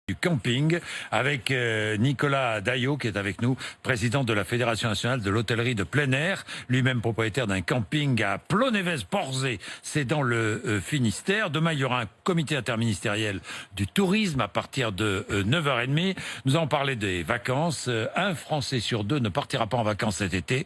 du camping avec Nicolas Daillot qui est avec nous, président de la Fédération nationale de l'hôtellerie de plein air, lui-même propriétaire d'un camping à Plonévez-Porzay, c'est dans le Finistère. Demain, il y aura un comité interministériel du tourisme à partir de 9h30. Nous allons parler des vacances. Un Français sur deux ne partira pas en vacances cet été.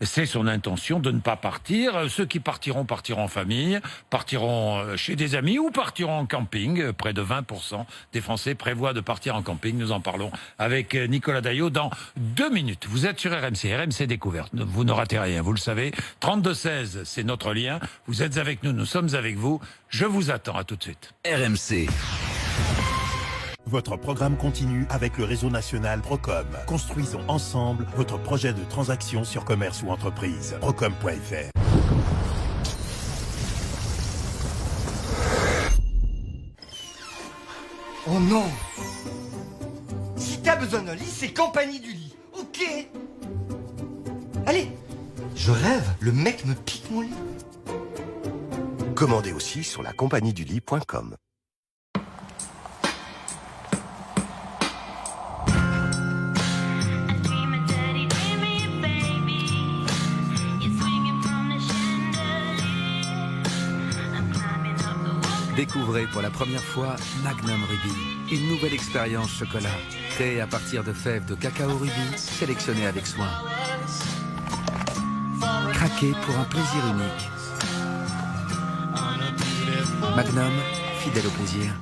C'est son intention de ne pas partir. Ceux qui partiront en famille, partiront chez des amis ou partiront en camping. Près de 20% des Français prévoient de partir en camping. Nous en parlons avec Nicolas Daillot dans 2 minutes. Vous êtes sur RMC, RMC Découverte. Vous ne ratez rien, vous le savez. 32-16, c'est notre lien. Vous êtes avec nous, nous sommes avec vous. Je vous attends, à tout de suite. RMC. Votre programme continue avec le réseau national Procom. Construisons ensemble votre projet de transaction sur commerce ou entreprise. Procom.fr. Oh non! Si t'as besoin d'un lit, c'est Compagnie du lit. Ok? Allez! Je rêve, le mec me pique mon lit. Commandez aussi sur la compagniedulit.com. Découvrez pour la première fois Magnum Ruby, une nouvelle expérience chocolat, créée à partir de fèves de cacao Ruby, sélectionnées avec soin. Craquez pour un plaisir unique. Magnum, fidèle au plaisir.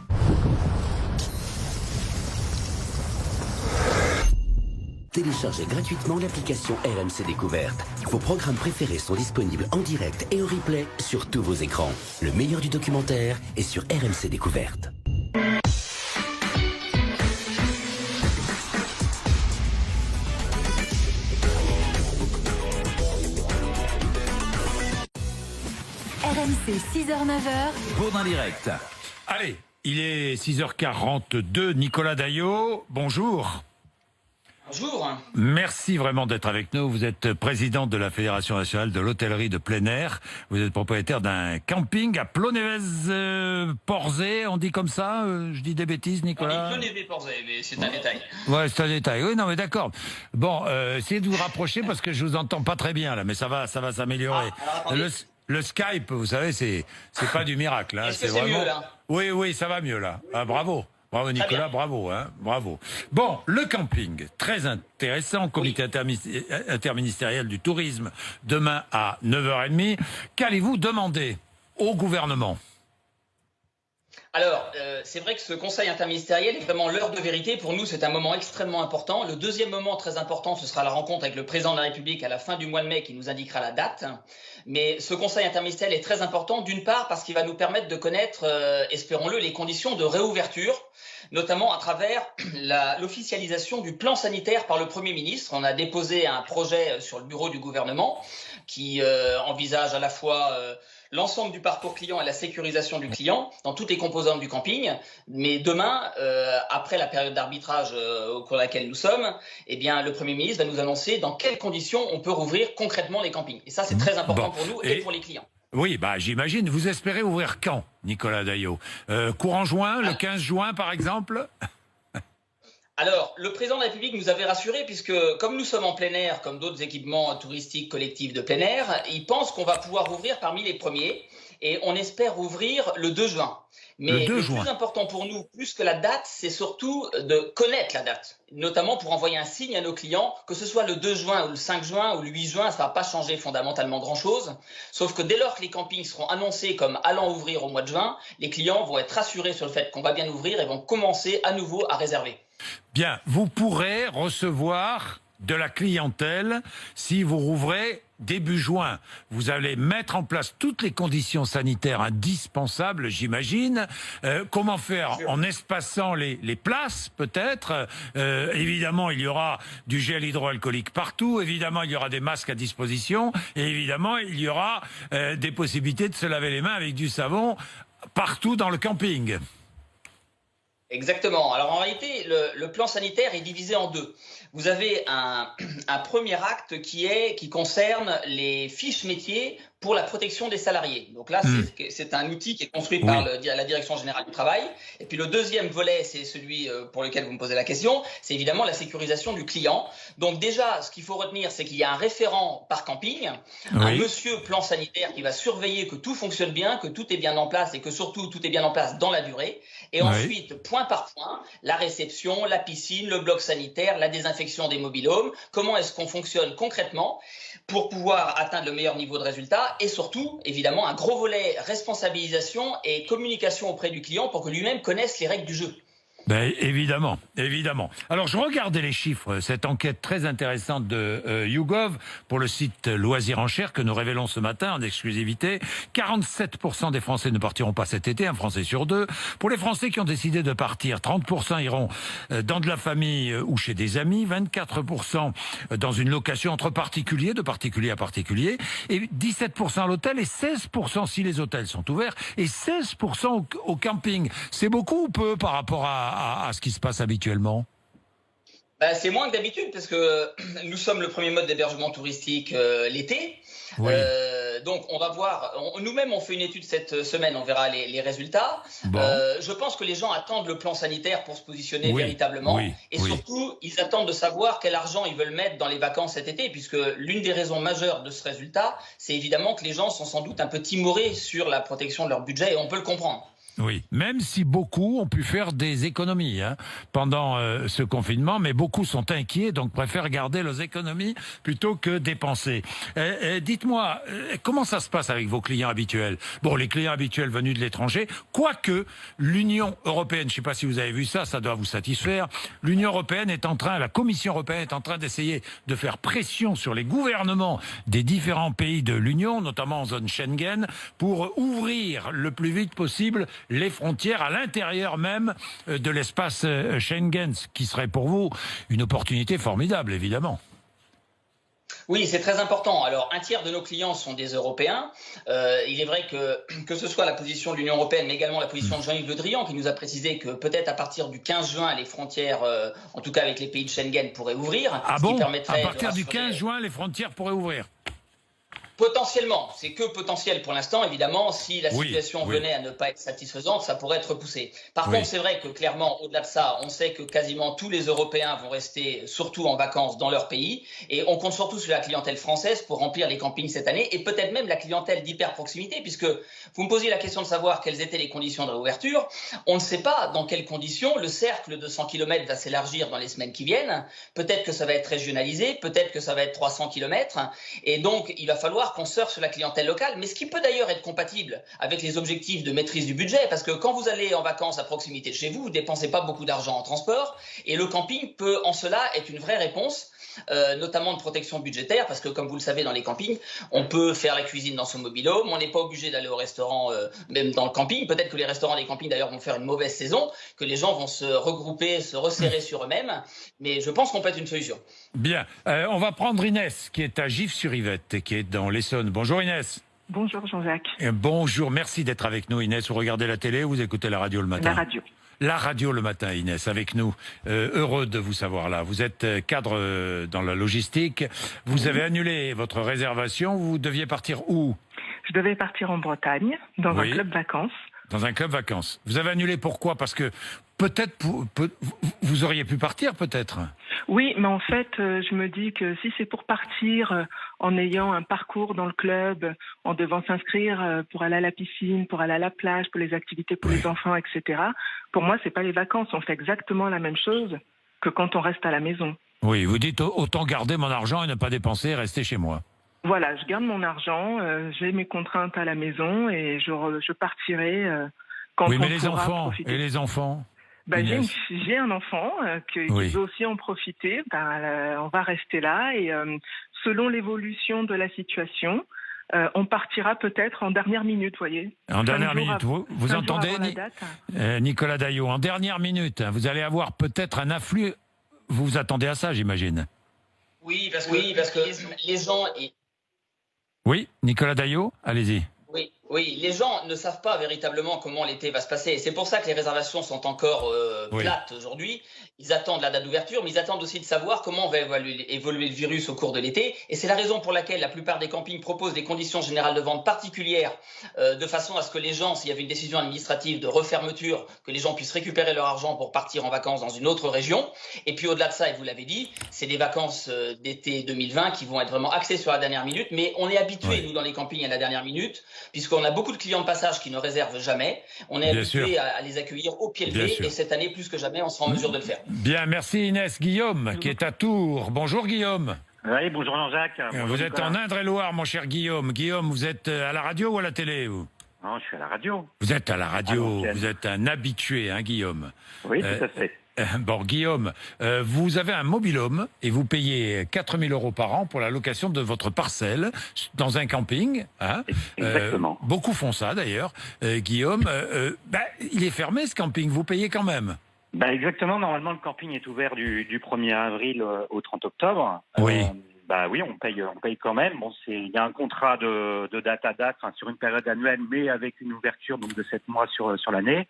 Téléchargez gratuitement l'application RMC Découverte. Vos programmes préférés sont disponibles en direct et en replay sur tous vos écrans. Le meilleur du documentaire est sur RMC Découverte. RMC 6h-9h. Bourdin direct. Allez, il est 6h42. Nicolas Daillot, bonjour. Bonjour. Merci vraiment d'être avec nous. Vous êtes président de la Fédération nationale de l'hôtellerie de plein air. Vous êtes propriétaire d'un camping à Plonévez-Porzay. On dit comme ça? Je dis des bêtises, Nicolas? On dit Plonévez-Porzay, mais c'est un détail. Ouais, c'est un détail. Oui, non, mais d'accord. Bon, essayez de vous rapprocher parce que je vous entends pas très bien là, mais ça va s'améliorer. Le Skype, vous savez, c'est pas du miracle. Hein. Est-ce que c'est vraiment... mieux là? Oui, ça va mieux là. Ah, bravo. Bravo Nicolas, bravo, hein, bravo. Bon, le camping, très intéressant, comité interministériel du tourisme, demain à 9h30. Qu'allez-vous demander au gouvernement ? Alors, c'est vrai que ce conseil interministériel est vraiment l'heure de vérité. Pour nous, c'est un moment extrêmement important. Le deuxième moment très important, ce sera la rencontre avec le président de la République à la fin du mois de mai qui nous indiquera la date. Mais ce conseil interministériel est très important, d'une part parce qu'il va nous permettre de connaître, espérons-le, les conditions de réouverture, notamment à travers l'officialisation du plan sanitaire par le Premier ministre. On a déposé un projet sur le bureau du gouvernement qui envisage à la fois l'ensemble du parcours client et la sécurisation du client dans toutes les composantes du camping. Mais demain, après la période d'arbitrage au cours de laquelle nous sommes, eh bien, le Premier ministre va nous annoncer dans quelles conditions on peut rouvrir concrètement les campings. Et ça, c'est très important pour nous et pour les clients. Oui, j'imagine. Vous espérez ouvrir quand, Nicolas Daillot? Courant juin, le 15 juin par exemple? Alors, le président de la République nous avait rassurés puisque, comme nous sommes en plein air, comme d'autres équipements touristiques collectifs de plein air, il pense qu'on va pouvoir ouvrir parmi les premiers et on espère ouvrir le 2 juin. Mais le plus important pour nous, plus que la date, c'est surtout de connaître la date, notamment pour envoyer un signe à nos clients, que ce soit le 2 juin ou le 5 juin ou le 8 juin, ça ne va pas changer fondamentalement grand-chose, sauf que dès lors que les campings seront annoncés comme allant ouvrir au mois de juin, les clients vont être rassurés sur le fait qu'on va bien ouvrir et vont commencer à nouveau à réserver. Bien, vous pourrez recevoir de la clientèle si vous rouvrez début juin. Vous allez mettre en place toutes les conditions sanitaires indispensables, j'imagine. Comment faire? En espaçant les places, peut-être. Évidemment, il y aura du gel hydroalcoolique partout. Évidemment, il y aura des masques à disposition. Et évidemment, il y aura des possibilités de se laver les mains avec du savon partout dans le camping. Exactement. Alors en réalité, le plan sanitaire est divisé en deux. Vous avez un premier acte qui concerne les fiches métiers pour la protection des salariés. Donc là, c'est un outil qui est construit par la Direction générale du travail. Et puis le deuxième volet, c'est celui pour lequel vous me posez la question, c'est évidemment la sécurisation du client. Donc déjà, ce qu'il faut retenir, c'est qu'il y a un référent par camping, un monsieur plan sanitaire qui va surveiller que tout fonctionne bien, que tout est bien en place et que surtout tout est bien en place dans la durée. Et ensuite, point par point, la réception, la piscine, le bloc sanitaire, la désinfection des mobil-homes, comment est-ce qu'on fonctionne concrètement pour pouvoir atteindre le meilleur niveau de résultat et surtout, évidemment, un gros volet responsabilisation et communication auprès du client pour que lui-même connaisse les règles du jeu. Ben, évidemment, évidemment. Alors, je regardais les chiffres, cette enquête très intéressante de YouGov pour le site Loisirs en Cher que nous révélons ce matin en exclusivité. 47% des Français ne partiront pas cet été, un Français sur deux. Pour les Français qui ont décidé de partir, 30% iront dans de la famille ou chez des amis, 24% dans une location entre particuliers, de particulier à particulier, et 17% à l'hôtel et 16% si les hôtels sont ouverts, et 16% au camping. C'est beaucoup ou peu par rapport à ce qui se passe habituellement? C'est moins que d'habitude parce que nous sommes le premier mode d'hébergement touristique l'été. Oui. Donc on va voir, nous-mêmes on fait une étude cette semaine, on verra les résultats. Bon. Je pense que les gens attendent le plan sanitaire pour se positionner véritablement. Et surtout, ils attendent de savoir quel argent ils veulent mettre dans les vacances cet été, puisque l'une des raisons majeures de ce résultat, c'est évidemment que les gens sont sans doute un peu timorés sur la protection de leur budget et on peut le comprendre. Oui, même si beaucoup ont pu faire des économies pendant ce confinement, mais beaucoup sont inquiets, donc préfèrent garder leurs économies plutôt que dépenser. Dites-moi, comment ça se passe avec vos clients habituels? Bon, les clients habituels venus de l'étranger, quoique l'Union européenne, je ne sais pas si vous avez vu ça, ça doit vous satisfaire, l'Union européenne est en train, la Commission européenne est en train d'essayer de faire pression sur les gouvernements des différents pays de l'Union, notamment en zone Schengen, pour ouvrir le plus vite possible les frontières à l'intérieur même de l'espace Schengen, ce qui serait pour vous une opportunité formidable, évidemment. Oui, c'est très important. Alors, un tiers de nos clients sont des Européens. Il est vrai que ce soit la position de l'Union européenne, mais également la position de Jean-Yves Le Drian, qui nous a précisé que peut-être à partir du 15 juin, les frontières, en tout cas avec les pays de Schengen, pourraient ouvrir. Ah bon ? À partir du 15 juin, les frontières pourraient ouvrir ? Potentiellement, c'est que potentiel pour l'instant, évidemment, si la situation venait à ne pas être satisfaisante, ça pourrait être repoussé. Par contre, c'est vrai que clairement, au-delà de ça, on sait que quasiment tous les Européens vont rester surtout en vacances dans leur pays et on compte surtout sur la clientèle française pour remplir les campings cette année et peut-être même la clientèle d'hyper-proximité puisque vous me posiez la question de savoir quelles étaient les conditions de réouverture. On ne sait pas dans quelles conditions le cercle de 100 km va s'élargir dans les semaines qui viennent. Peut-être que ça va être régionalisé, peut-être que ça va être 300 km et donc il va falloir qu'on surfe sur la clientèle locale, mais ce qui peut d'ailleurs être compatible avec les objectifs de maîtrise du budget, parce que quand vous allez en vacances à proximité de chez vous, vous ne dépensez pas beaucoup d'argent en transport, et le camping peut en cela être une vraie réponse, notamment de protection budgétaire, parce que comme vous le savez, dans les campings, on peut faire la cuisine dans son mobil-home, on n'est pas obligé d'aller au restaurant, même dans le camping. Peut-être que les restaurants des campings d'ailleurs vont faire une mauvaise saison, que les gens vont se regrouper, se resserrer sur eux-mêmes, mais je pense qu'on peut être une solution. Bien, on va prendre Inès, qui est à Gif-sur-Yvette, qui est dans l'Essonne. Bonjour Inès. Bonjour Jean-Jacques. Bonjour, merci d'être avec nous Inès. Vous regardez la télé ou vous écoutez la radio le matin? La radio. La radio le matin, Inès, avec nous. Heureux de vous savoir là. Vous êtes cadre dans la logistique. Vous avez annulé votre réservation. Vous deviez partir où? Je devais partir en Bretagne, dans un club vacances. Dans un club vacances. Vous avez annulé pourquoi? Parce que peut-être vous auriez pu partir, peut-être. Oui, mais en fait, je me dis que si c'est pour partir en ayant un parcours dans le club, en devant s'inscrire pour aller à la piscine, pour aller à la plage, pour les activités pour les enfants, etc., pour moi, c'est pas les vacances. On fait exactement la même chose que quand on reste à la maison. Oui, vous dites autant garder mon argent et ne pas dépenser et rester chez moi. Voilà, je garde mon argent, j'ai mes contraintes à la maison et je partirai quand on pourra profiter. Et les enfants j'ai un enfant qui veut aussi en profiter. On va rester là et selon l'évolution de la situation, on partira peut-être en dernière minute, voyez. En dernière minute, vous entendez, Nicolas Daillot, en dernière minute, vous allez avoir peut-être un afflux. Vous vous attendez à ça, j'imagine. Oui, parce que les gens... Oui, Nicolas Daillot, allez-y. Oui, les gens ne savent pas véritablement comment l'été va se passer. Et c'est pour ça que les réservations sont encore plates aujourd'hui. Ils attendent la date d'ouverture, mais ils attendent aussi de savoir comment va évoluer le virus au cours de l'été. Et c'est la raison pour laquelle la plupart des campings proposent des conditions générales de vente particulières, de façon à ce que les gens, s'il y avait une décision administrative de refermeture, que les gens puissent récupérer leur argent pour partir en vacances dans une autre région. Et puis au-delà de ça, et vous l'avez dit, c'est des vacances d'été 2020 qui vont être vraiment axées sur la dernière minute. Mais on est habitués, nous, dans les campings, à la dernière minute, puisqu'on a beaucoup de clients de passage qui ne réservent jamais. On est habitué à les accueillir au pied levé et cette année, plus que jamais, on sera en mesure de le faire. Bien, merci Inès. Guillaume, qui est à Tours. Bonjour Guillaume. Oui, bonjour Jean-Jacques. Vous êtes en Indre-et-Loire, mon cher Guillaume. Guillaume, vous êtes à la radio ou à la télé, vous? Non, je suis à la radio. Vous êtes à la radio, vous êtes un habitué, hein, Guillaume? Oui, tout à fait. Bon, Guillaume, vous avez un mobil-home et vous payez 4 000 € par an pour la location de votre parcelle dans un camping. Hein, exactement. Beaucoup font ça, d'ailleurs. Guillaume, il est fermé, ce camping. Vous payez quand même? Exactement. Normalement, le camping est ouvert du 1er avril au 30 octobre. Oui. Oui, on paye quand même. Bon, il y a un contrat de date à date, sur une période annuelle, mais avec une ouverture donc de 7 mois sur l'année.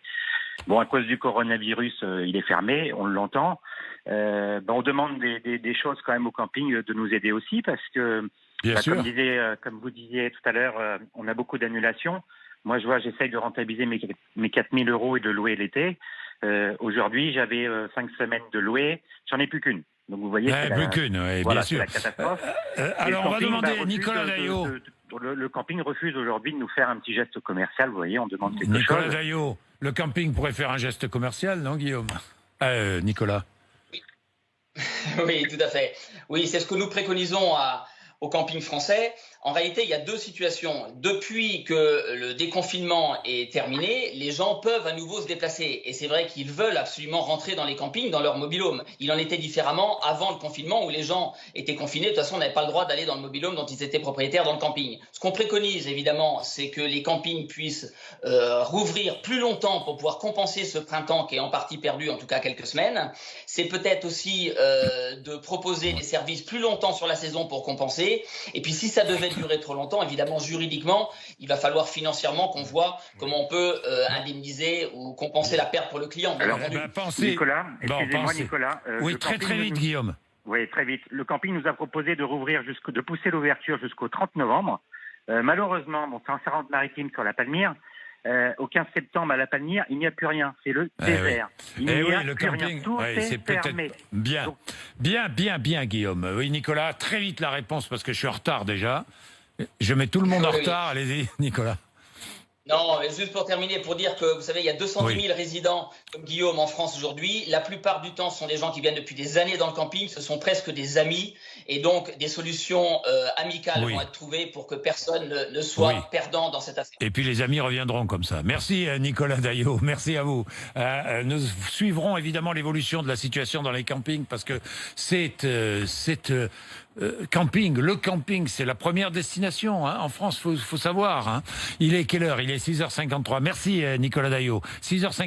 Bon, à cause du coronavirus, il est fermé, on l'entend. On demande des choses quand même au camping de nous aider aussi, parce que, comme vous disiez tout à l'heure, on a beaucoup d'annulations. Moi, j'essaye de rentabiliser mes 4 000 € et de louer l'été. Aujourd'hui, j'avais 5 semaines de louer, j'en ai plus qu'une. Donc vous voyez, plus qu'une, bien sûr. C'est la catastrophe. Alors on va demander à Nicolas Daillot. Le camping refuse aujourd'hui de nous faire un petit geste commercial, vous voyez, on demande quelque chose. Nicolas Daillot, le camping pourrait faire un geste commercial, non Guillaume? Nicolas. Oui, tout à fait. Oui, c'est ce que nous préconisons au camping français. En réalité, il y a deux situations. Depuis que le déconfinement est terminé, les gens peuvent à nouveau se déplacer. Et c'est vrai qu'ils veulent absolument rentrer dans les campings, dans leur mobil-home. Il en était différemment avant le confinement où les gens étaient confinés. De toute façon, on n'avait pas le droit d'aller dans le mobil-home dont ils étaient propriétaires dans le camping. Ce qu'on préconise, évidemment, c'est que les campings puissent rouvrir plus longtemps pour pouvoir compenser ce printemps qui est en partie perdu, en tout cas quelques semaines. C'est peut-être aussi de proposer des services plus longtemps sur la saison pour compenser. Et puis, si ça devait durer trop longtemps, évidemment, juridiquement, il va falloir financièrement qu'on voit comment on peut indemniser ou compenser la perte pour le client. Alors, Nicolas, excusez-moi, Nicolas. Oui, très vite, Guillaume. Oui, très vite. Le camping nous a proposé de rouvrir de pousser l'ouverture jusqu'au 30 novembre. Malheureusement, c'est en Charente-Maritime sur la Palmyre. Au 15 septembre à la Palmyre, il n'y a plus rien. C'est le désert. Le camping, tout c'est peut-être fermé. Bien. Donc, bien, Guillaume. Oui, Nicolas, très vite la réponse parce que je suis en retard déjà. Je mets tout le monde en retard. Allez-y, Nicolas. Non, mais juste pour terminer, pour dire que, vous savez, il y a 210 000 résidents comme Guillaume en France aujourd'hui. La plupart du temps, ce sont des gens qui viennent depuis des années dans le camping. Ce sont presque des amis. Et donc, des solutions amicales vont être trouvées pour que personne ne soit perdant dans cette affaire. Et puis, les amis reviendront comme ça. Merci, Nicolas Daillot. Merci à vous. Nous suivrons évidemment l'évolution de la situation dans les campings parce que le camping, c'est la première destination en France, faut savoir. Il est quelle heure? Il est 6h53. Merci Nicolas Daillot. 6h53.